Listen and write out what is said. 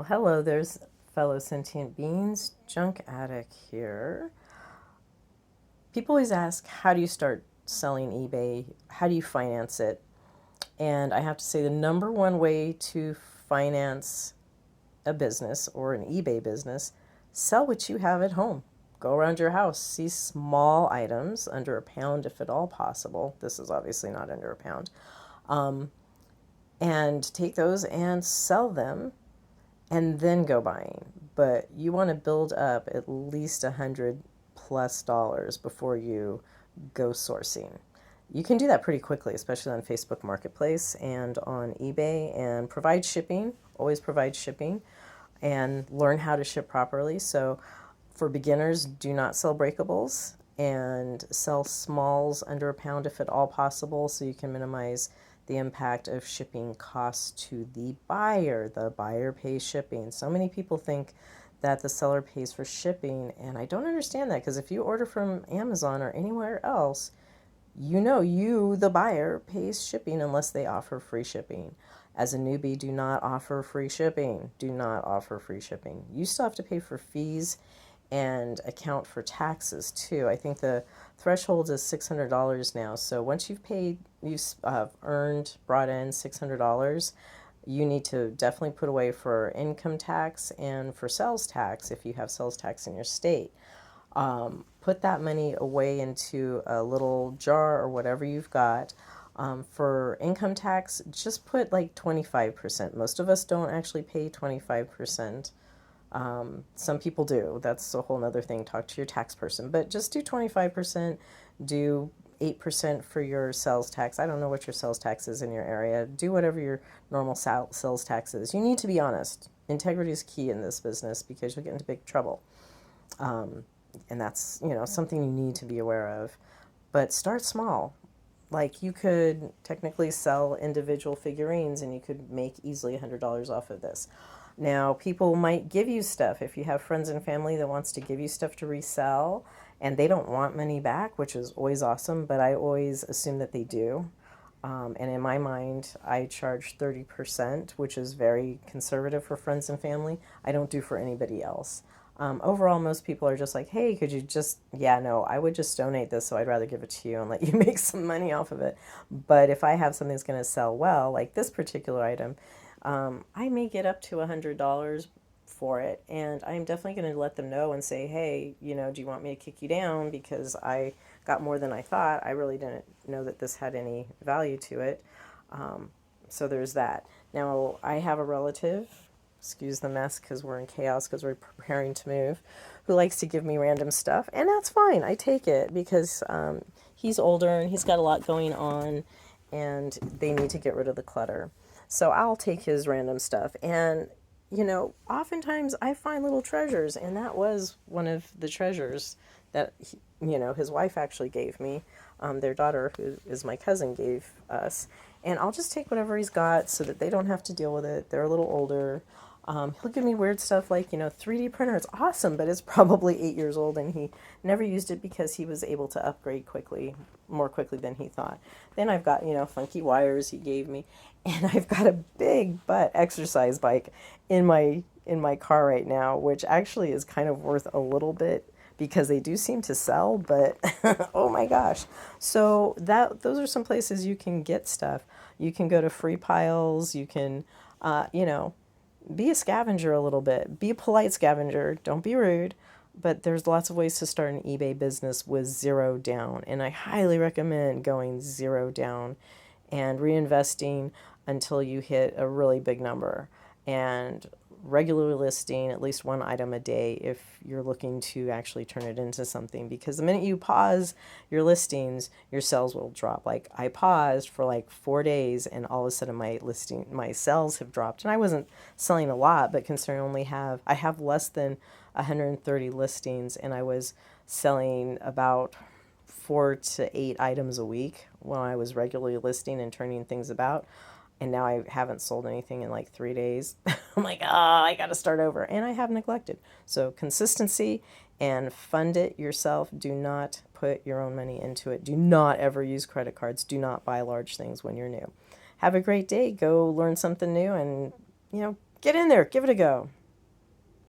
Well, hello, there's fellow sentient beings, Junk Addict here. People always ask, how do you start selling eBay? How do you finance it? And I have to say, the number one way to finance a business or an eBay business, sell what you have at home. Go around your house, see small items under a pound if at all possible. This is obviously not under a pound. Um, and take those and sell them and then go buying. But you want to build up at least $100+ before you go sourcing. You can do that pretty quickly, especially on Facebook Marketplace and on eBay, and provide shipping. Always provide shipping and learn how to ship properly. So for beginners, do not sell breakables and sell smalls under a pound if at all possible, so you can minimize the impact of shipping costs to the buyer. The buyer pays shipping. So many people think that the seller pays for shipping, and I don't understand that, because if you order from Amazon or anywhere else, you, the buyer, pays shipping unless they offer free shipping. As a newbie, do not offer free shipping. Do not offer free shipping. You still have to pay for fees and account for taxes too. I think the threshold is $600 now. So once you've brought in $600, you need to definitely put away for income tax and for sales tax if you have sales tax in your state. Put that money away into a little jar or whatever you've got. For income tax, just put like 25%. Most of us don't actually pay 25%. Some people do. That's a whole other thing. Talk to your tax person. But just do 25%. Do 8% for your sales tax. I don't know what your sales tax is in your area. Do whatever your normal sales tax is. You need to be honest. Integrity is key in this business because you'll get into big trouble. And that's, something you need to be aware of. But start small. Like, you could technically sell individual figurines and you could make easily $100 off of this. Now, people might give you stuff. If you have friends and family that wants to give you stuff to resell and they don't want money back, which is always awesome, but I always assume that they do. And in my mind, I charge 30%, which is very conservative for friends and family. I don't do for anybody else. Overall, most people are just like, hey, could you just, yeah, no, I would just donate this, so I'd rather give it to you and let you make some money off of it. But if I have something that's going to sell well, like this particular item, I may get up to $100 for it, and I'm definitely going to let them know and say, hey, do you want me to kick you down because I got more than I thought? I really didn't know that this had any value to it. So there's that. Now, I have a relative, excuse the mess because we're in chaos because we're preparing to move, who likes to give me random stuff, and that's fine. I take it because he's older and he's got a lot going on, and they need to get rid of the clutter. So I'll take his random stuff, and oftentimes I find little treasures, and that was one of the treasures that his wife actually gave me. Their daughter, who is my cousin, gave us, and I'll just take whatever he's got so that they don't have to deal with it. They're a little older. He'll give me weird stuff like, 3D printer. It's awesome, but it's probably 8 years old, and he never used it because he was able to upgrade more quickly than he thought. Then I've got, funky wires he gave me, and I've got a big butt exercise bike in my car right now, which actually is kind of worth a little bit because they do seem to sell, but oh my gosh. So those are some places you can get stuff. You can go to free piles. You can, be a scavenger a little bit. Be a polite scavenger. Don't be rude. But there's lots of ways to start an eBay business with zero down. And I highly recommend going zero down and reinvesting until you hit a really big number. And regularly listing at least one item a day if you're looking to actually turn it into something, because the minute you pause your listings, your sales will drop. Like, I paused for like 4 days and all of a sudden my sales have dropped, and I wasn't selling a lot, but considering I have less than 130 listings, and I was selling about 4 to 8 items a week when I was regularly listing and turning things about. And now I haven't sold anything in like 3 days. I'm like, I got to start over. And I have neglected. So consistency and fund it yourself. Do not put your own money into it. Do not ever use credit cards. Do not buy large things when you're new. Have a great day. Go learn something new and, Get in there, give it a go.